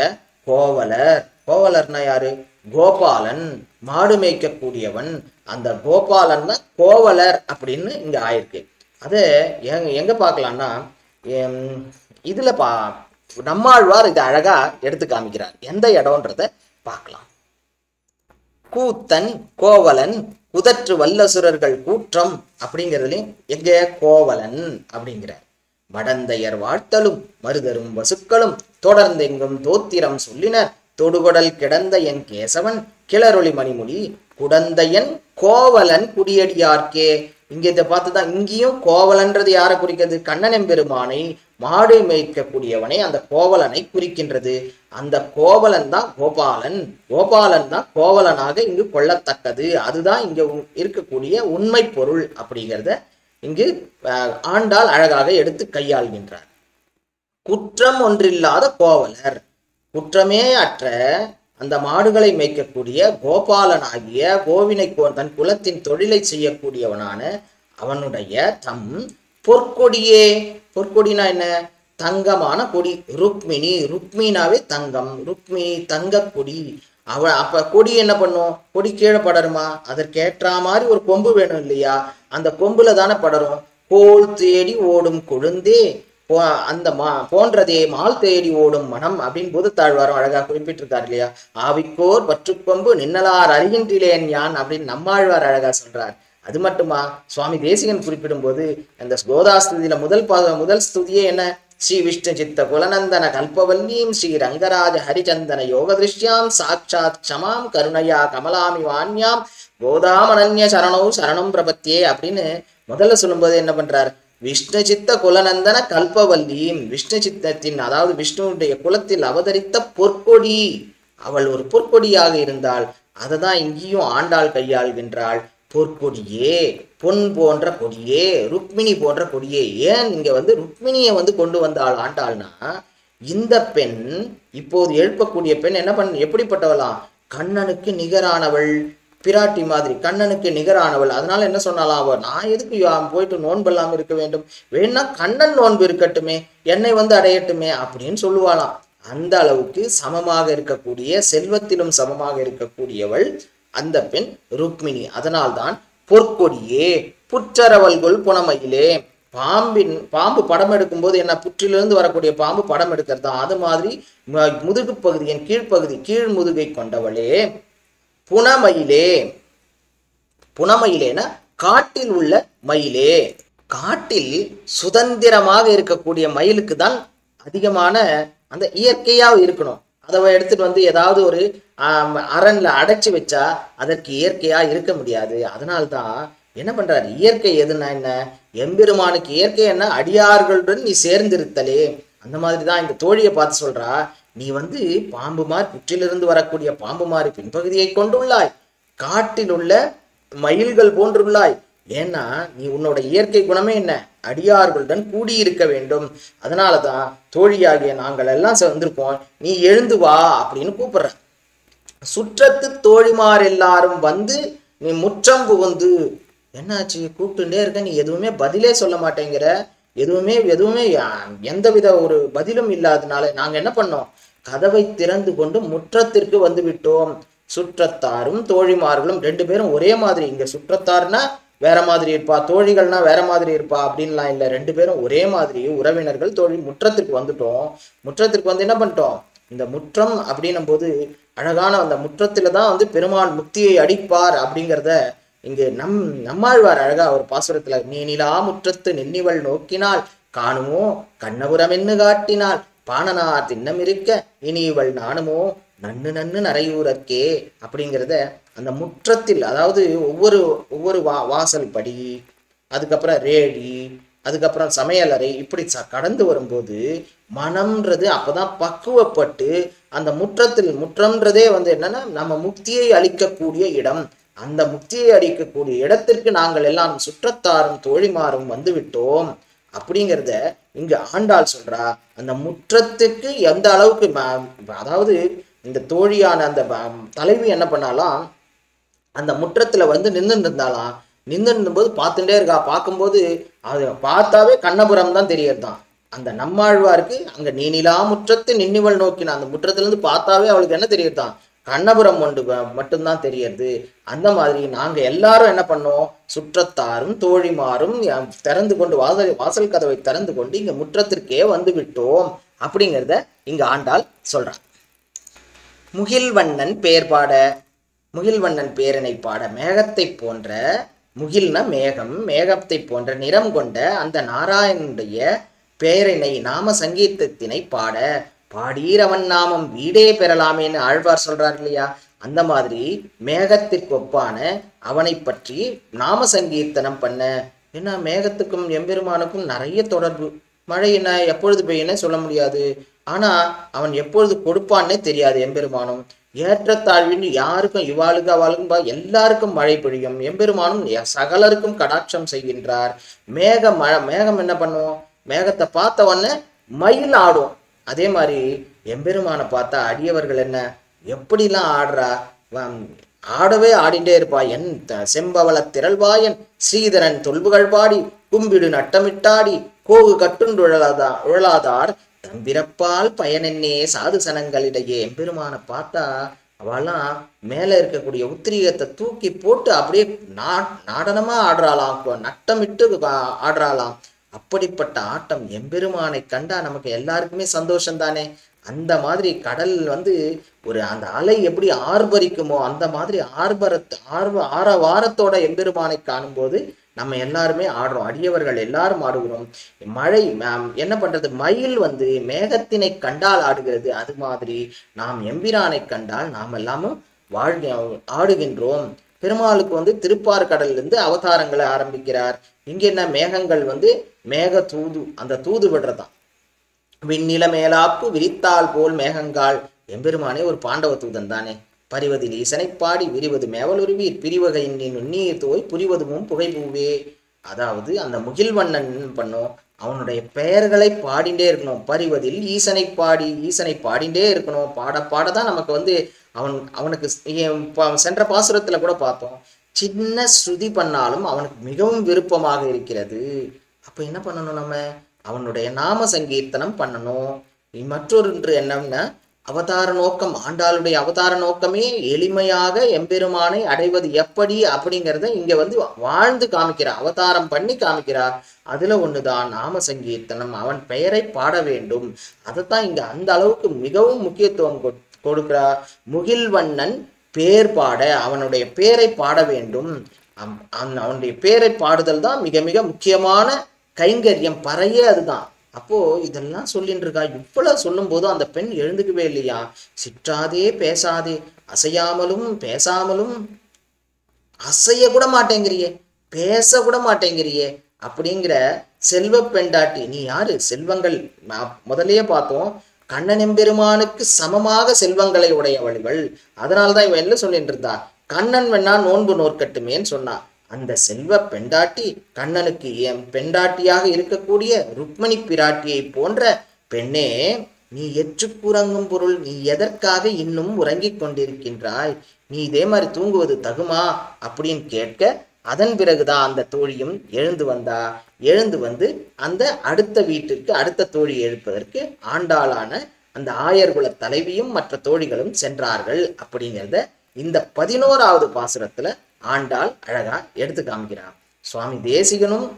கோவலர். கோவலர்னா யாரு? கோபாலன், மாடு மேய்க்கக்கூடியவன். அந்த கோபாலன் தான் கோவலர் அப்படின்னு இங்க ஆயிருக்கு. அது எங்க பார்க்கலாம்னா, இதுல நம்மாழ்வார் இதை அழகா எடுத்து காமிக்கிறார். எந்த இடம்ன்றத பார்க்கலாம். கூத்தன் கோவலன் குதற்று வல்லசுரர்கள் கூற்றம் அப்படிங்கிறதுலையும் எங்க கோவலன் அப்படிங்கிறார். மடந்தையர் வாழ்த்தலும் மருதரும் வசுக்களும் தொடர்ந்தெங்கும் தோத்திரம் சொல்லினர், தொடுகொடல் கிடந்த என் கேசவன் கிளரொளி மணிமுடி குடந்தையன் கோவலன் குடியடியார்க்கே. இங்க இதை பார்த்துதான் இங்கேயும் கோவலன்றது யாரை குறிக்கிறது? கண்ணன் எம்பெருமானை, மாடு மேய்க்கக்கூடியவனை, அந்த கோவலனை குறிக்கின்றது. அந்த கோவலன் தான் கோபாலன், கோபாலன் தான் கோவலனாக இங்கு கொள்ளத்தக்கது. அதுதான் இங்க இருக்கக்கூடிய உண்மை பொருள் அப்படிங்கிறத இங்கு ஆண்டாள் அழகாக எடுத்து கையாள்கின்றார். குற்றம் ஒன்றில்லாத கோவலர், குற்றமே அற்ற அந்த மாடுகளை மேய்க்கக்கூடிய கோபாலனாகிய கோவினை தன் குலத்தின் தொழிலை செய்யக்கூடியவனான அவனுடைய தம் பொற்கொடியே. பொற்கொடினா என்ன? தங்கமான கொடி. ருக்மிணி, ருக்மினாவே தங்கம், ருக்மிணி தங்க கொடி. அப்ப கொடி என்ன பண்ணும்? கொடி கீழே படருமா? அதற்கேற்ற மாதிரி ஒரு கொம்பு வேணும் இல்லையா? அந்த கொம்புல தானே படரும். கோல் தேடி ஓடும் கொழுந்தே அந்த போன்றதே மால் தேடி ஓடும் மனம் அப்படின்னு பூதத்தாழ்வாரும் அழகா குறிப்பிட்டிருக்காரு இல்லையா? ஆவிக்கோர் பற்றுக்கொம்பு நின்னலார் அறிகின்றிலேன் யான் அப்படின்னு நம்மாழ்வார் அழகா சொல்றார். அது மட்டுமா, சுவாமி தேசிகன் குறிப்பிடும் போது அந்த கோதாஸ்துதியில முதல் ஸ்துதியே என்ன? ஸ்ரீ விஷ்ணு சித்த குலநந்தன கல்பவல்லீம் ஸ்ரீ ரங்கராஜ ஹரிச்சந்தன யோக திருஷ்யாம் சாட்சாத் க்ஷமாம் கருணையா கமலாமி வான்யாம் கோதாமனன்ய சரணௌ சரணம் பிரபத்தியே அப்படின்னு முதல்ல சொல்லும்போது என்ன பண்றார்? விஷ்ணு சித்த குலநந்தன கல்பவல்லீம், விஷ்ணு சித்தத்தின் அதாவது விஷ்ணுடைய குலத்தில் அவதரித்த பொற்கொடி, அவள் ஒரு பொற்கொடியாக இருந்தாள். அதை தான் இங்கேயும் ஆண்டாள் கையாள்கின்றாள். பொற்கொடியே, பொன் போன்ற கொடியே, ருக்மிணி போன்ற கொடியே. ஏன் இங்க ருக்மிணியை கொண்டு வந்தாள் ஆண்டாள்னா, இந்த பெண் இப்போது எழுப்பக்கூடிய பெண் எப்படிப்பட்டவளாம்? கண்ணனுக்கு நிகரானவள், பிராட்டி மாதிரி கண்ணனுக்கு நிகரானவள். அதனால என்ன சொன்னாலாம் அவ, நான் எதுக்கு போயிட்டு நோன்பெல்லாம் இருக்க வேண்டும், வேணா கண்ணன் நோன்பு இருக்கட்டுமே, என்னை அடையட்டுமே அப்படின்னு சொல்லுவாளாம். அந்த அளவுக்கு சமமாக இருக்கக்கூடிய, செல்வத்திலும் சமமாக இருக்கக்கூடியவள் அந்த பெண் ருக்மிணி. அதனால்தான் பொற்கொடியே புற்றரவல்கொள் புனமையிலே. பாம்பு படம் எடுக்கும் போது என்ன, புற்றிலிருந்து வரக்கூடிய பாம்பு படம் எடுக்கிறது. அது மாதிரி முதுகு பகுதியின் கீழ்ப்பகுதி, கீழ் முதுகை கொண்டவளே. புனமயிலே, புனமயிலேனா காட்டில் உள்ள மயிலே. காட்டில் சுதந்திரமாக இருக்கக்கூடிய மயிலுக்கு தான் அதிகமான அந்த இயற்கையா இருக்கணும். அதை எடுத்துட்டு ஏதாவது ஒரு அரண்ல அடைச்சி வச்சா அதற்கு இயற்கையா இருக்க முடியாது. அதனால்தான் என்ன பண்றாரு, இயற்கை எதுனா என்ன, எம்பெருமானுக்கு இயற்கை என்ன, அடியார்களுடன் நீ சேர்ந்திருத்தலே. அந்த மாதிரிதான் இந்த தோழியை பார்த்து சொல்றா, நீ பாம்பு மாதிரி புற்றிலிருந்து வரக்கூடிய பாம்பு மாதிரி பின்பகுதியை கொண்டுள்ளாய், காட்டில் உள்ள மயில்கள் போன்றுள்ளாய். ஏன்னா நீ உன்னோட இயற்கை குணமே என்ன, அடியார்களுடன் கூடியிருக்க வேண்டும். அதனாலதான் தோழியாகிய நாங்கள் எல்லாம் வந்திருப்போம், நீ எழுந்து வா அப்படின்னு கூப்பிடுற. சுற்றத்து தோழிமார் எல்லாரும் வந்து நீ முற்றம் புகுந்து, என்னாச்சு கூப்பிட்டுட்டே இருக்க, நீ எதுவுமே பதிலே சொல்ல மாட்டேங்கிற, எதுவுமே எந்தவித ஒரு பதிலும் இல்லாதனால நாங்க என்ன பண்ணோம், கதவை திறந்து கொண்டு முற்றத்திற்கு வந்து விட்டோம். சுற்றத்தாரும் தோழிமார்களும் ரெண்டு பேரும் ஒரே மாதிரி, இங்க சுற்றத்தார்னா வேற மாதிரி இருப்பா, தோழிகள்னா வேற மாதிரி இருப்பா அப்படின்லாம் இல்லை, ரெண்டு பேரும் ஒரே மாதிரி உறவினர்கள் தோழி. முற்றத்திற்கு வந்துட்டோம். முற்றத்திற்கு வந்து என்ன பண்ணிட்டோம், இந்த முற்றம் அப்படின்னும் போது அழகான அந்த முற்றத்துல தான் வந்து பெருமான் முக்தியை அடிப்பார் அப்படிங்கிறத இங்கு நம்மாழ்வார் அழகா ஒரு பாசுரத்துல, நீ நிலா முற்றத்து நின்னிவள் நோக்கினால் காணுமோ கண்ணபுரம் என்று காட்டினால் பாணனார் திண்ணம் இருக்க இனி இவள் நானுமோ நன்னு நன்னு நரையூரற்கே அப்படிங்கிறத அந்த முற்றத்தில், அதாவது ஒவ்வொரு வாசல் படி, அதுக்கப்புறம் ரேடி, அதுக்கப்புறம் சமையலறை, இப்படி கடந்து வரும்போது மனம்ன்றது அப்பதான் பக்குவப்பட்டு அந்த முற்றம்ன்றதே வந்து என்னன்னா நம்ம முக்தியை அளிக்கக்கூடிய இடம். அந்த முக்தியை அளிக்கக்கூடிய இடத்திற்கு நாங்கள் எல்லாம் சுற்றத்தாரும் தோழிமாரும் வந்து விட்டோம் அப்படிங்கிறத இங்க ஆண்டாள் சொல்றா. அந்த முற்றத்துக்கு எந்த அளவுக்கு, அதாவது இந்த தோழியான அந்த தலைவி என்ன பண்ணாலாம், அந்த முற்றத்துல வந்து நின்றுட்டு இருந்தாலாம். நின்றுட்டு போது பார்த்துட்டே இருக்கா. பார்க்கும்போது அது பார்த்தாவே கண்ணபுரம் தான் தெரியறதான். அந்த நம்மாழ்வாருக்கு அங்க நீனிலா முற்றத்து நின்னிவள் நோக்கின அந்த முற்றத்துல இருந்து பார்த்தாவே அவளுக்கு என்ன தெரியறதான், கண்ணபுரம் ஒன்று மட்டும்தான் தெரியறது. அந்த மாதிரி நாங்க எல்லாரும் என்ன பண்ணோம், சுற்றத்தாரும் தோழிமாரும் திறந்து கொண்டு வாசல் கதவை திறந்து கொண்டு இங்க முற்றத்திற்கே வந்து விட்டோம் அப்படிங்கிறத இங்க ஆண்டாள் சொல்றான். முகில்வண்ணன் பேர் பாட, முகில்வண்ணன் பேரனை பாட, மேகத்தை போன்ற, முகில்னா மேகம், மேகத்தை போன்ற நிறம் கொண்ட அந்த நாராயணனுடைய பேரனை நாம சங்கீதத்தினை பாட, பாடீரவன் நாமம் வீடே பெறலாமேன்னு ஆழ்வார் சொல்றார் இல்லையா. அந்த மாதிரி மேகத்திற்கு ஒப்பான அவனை பற்றி நாம சங்கீர்த்தனம் பண்ண. ஏன்னா மேகத்துக்கும் எம்பெருமானுக்கும் நிறைய தொடர்பு. மழை என்ன எப்பொழுது பெய்யுன்னு சொல்ல முடியாது, ஆனா அவன் எப்பொழுது கொடுப்பான்னே தெரியாது. எம்பெருமானும் ஏற்றத்தாழ்வின்னு யாருக்கும் இவாளுக்கு அவளுக்கும் எல்லாருக்கும் மழை பொழியும். எம்பெருமானும் சகலருக்கும் கடாட்சம் செய்கின்றார். மேகம் என்ன பண்ணும், மேகத்தை பார்த்த உடனே மயில் ஆடும். அதே மாதிரி எம்பெருமானை பார்த்தா அடியவர்கள் என்ன எப்படிலாம் ஆடுறா, ஆடவே ஆடிண்டே இருப்பா. என் செம்பவள திரள்வாயன் ஸ்ரீதரன் தொல்புகள் பாடி கும்பிடு நட்டமிட்டாடி கோகு கட்டுண்டு உழலாதார் தம்பிறப்பால் பயனென்னே சாது சனங்களிடையே. எம்பெருமானை பார்த்தா அவெல்லாம் மேல இருக்கக்கூடிய உத்திரீகத்தை தூக்கி போட்டு அப்படியே நாடனமா ஆடுறாளாம், நட்டமிட்டு ஆடுறாளாம். அப்படிப்பட்ட ஆட்டம் எம்பெருமானை கண்டா நமக்கு எல்லாருக்குமே சந்தோஷம் தானே. அந்த மாதிரி கடல் வந்து ஒரு அந்த அலை எப்படி ஆர்ப்பரிக்குமோ அந்த மாதிரி ஆரவாரத்தோட எம்பெருமானை காணும்போது நம்ம எல்லாருமே ஆடுறோம், அடியவர்கள் எல்லாரும் ஆடுகிறோம். மழை என்ன பண்றது, மயில் வந்து மேகத்தினை கண்டால் ஆடுகிறது. அது மாதிரி நாம் எம்பிரானை கண்டால் நாம் எல்லாமும் ஆடுகின்றோம். பெருமாளுக்கு வந்து திருப்பார்கடல்ல இருந்து அவதாரங்களை ஆரம்பிக்கிறார். இங்க என்ன மேகங்கள் வந்து மேக தூது, அந்த தூது விடுறதான். விண்ணில மேலாப்பு விரித்தால் போல் மேகங்கால். எம்பெருமானே ஒரு பாண்டவ தூதன் தானே. பறிவதில் ஈசனை பாடி விரிவது மேவலுருவீர் பிரிவகையின் நுண்ணீர் தோய் புரிவதுமும் புகைபூவே. அதாவது அந்த முகில்வண்ணன் பண்ணும், அவனுடைய பெயர்களை பாடிண்டே இருக்கணும். பறிவதில் ஈசனை பாடிண்டே இருக்கணும். பாடதான் நமக்கு வந்து அவனுக்கு சென்ற பாசுரத்துல கூட பார்த்தோம், சின்ன ஸ்ருதி பண்ணாலும் அவனுக்கு மிகவும் விருப்பமாக இருக்கிறது. அப்ப என்ன பண்ணணும், நம்ம அவனுடைய நாம சங்கீர்த்தனம் பண்ணணும். மற்றொன்று என்னன்னா அவதார நோக்கம். ஆண்டாளுடைய அவதார நோக்கமே எளிமையாக எம்பெருமானை அடைவது எப்படி அப்படிங்கிறத இங்க வந்து வாழ்ந்து காமிக்கிறார், அவதாரம் பண்ணி காமிக்கிறார். அதுல ஒண்ணுதான் நாம சங்கீர்த்தனம். அவன் பெயரை பாட வேண்டும். அதைத்தான் இங்க அந்த அளவுக்கு மிகவும் முக்கியத்துவம் கொடுக்கிறார். முகில்வண்ணன் பேர் பாட, அவனுடைய பேரை பாட வேண்டும். அவனுடைய பேரை பாடுதல் தான் மிக மிக முக்கியமான கைங்கரியம். பறையே அதுதான். அப்போ இதெல்லாம் சொல்லிட்டு இருக்கா. இவ்வளவு சொல்லும் போதும் அந்த பெண் எழுந்துக்கவே இல்லையா. சிற்றாதே பேசாதே, அசையாமலும் பேசாமலும், அசைய கூட மாட்டேங்கிறியே, பேச கூட மாட்டேங்கிறியே அப்படிங்கிற செல்வ பெண்டாட்டி. நீ யாரு? செல்வங்கள் முதலையே பார்த்தோம், கண்ணன் எம்பெருமானுக்கு சமமாக செல்வங்களை உடையவள்கள். அதனால்தான் இவன் என்ன சொல்லிட்டு இருந்தா, கண்ணன் வேணா நோன்பு நோற்கட்டுமேன்னு சொன்னா. அந்த செல்வ பெண்டாட்டி கண்ணனுக்கு பெண்டாட்டியாக இருக்கக்கூடிய ருக்மணி பிராட்டியை போன்ற பெண்ணே, நீ எற்றுக்குறங்கும் பொருள், நீ எதற்காக இன்னும் உறங்கிக் கொண்டிருக்கின்றாய், நீ இதே மாதிரி தூங்குவது தகுமா அப்படின்னு கேட்க, அதன் பிறகுதான் அந்த தோழியும் எழுந்து வந்தா. எழுந்து வந்து அந்த அடுத்த வீட்டிற்கு அடுத்த தோழி எழுப்பதற்கு ஆண்டாளான அந்த ஆயர்குல தலைவியும் மற்ற தோழிகளும் சென்றார்கள் அப்படிங்கிறத இந்த 11வது பாசுரத்துல ஆண்டாள் அழகா எடுத்து காமிக்கிறார். சுவாமி தேசிகனும்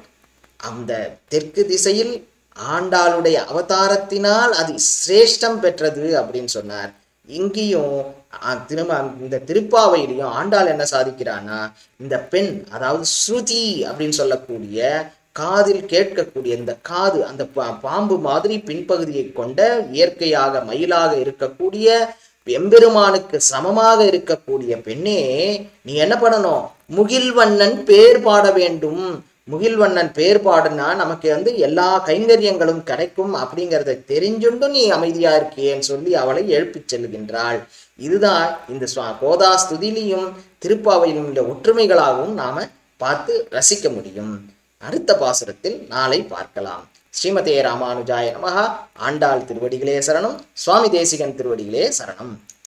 அந்த தெற்கு திசையில் ஆண்டாளுடைய அவதாரத்தினால் அது சிரேஷ்டம் பெற்றது அப்படின்னு சொன்னார். இங்கேயும் இந்த திருப்பாவையிலையும் ஆண்டாள் என்ன சாதிக்கிறான்னா, இந்த பெண், அதாவது ஸ்ருதி அப்படின்னு சொல்லக்கூடிய காதில் கேட்கக்கூடிய இந்த காது, அந்த பாம்பு மாதிரி பின்பகுதியை கொண்ட இயற்கையாக மயிலாக இருக்கக்கூடிய எம்பெருமானுக்கு சமமாக இருக்கக்கூடிய பெண்ணே, நீ என்ன பண்ணணும், முகில்வண்ணன் பேர் பாட வேண்டும். முகில்வண்ணன் பேர் பாடுனா நமக்கு எல்லா கைங்கரியங்களும் கிடைக்கும் அப்படிங்கிறத தெரிஞ்சுண்டு நீ அமைதியா இருக்கியேன்னு சொல்லி அவளை எழுப்பிச் செல்கின்றாள். இதுதான் இந்த கோதாஸ்துதியிலும் திருப்பாவையிலும் உள்ள ஒற்றுமைகளாகவும் நாம பார்த்து ரசிக்க முடியும். அடுத்த பாசுரத்தில் நாளை பார்க்கலாம். ஸ்ரீமதே ராமானுஜாய நமஹ. ஆண்டாள் திருவடிகளே சரணம். சுவாமி தேசிகன் திருவடிகளே சரணம்.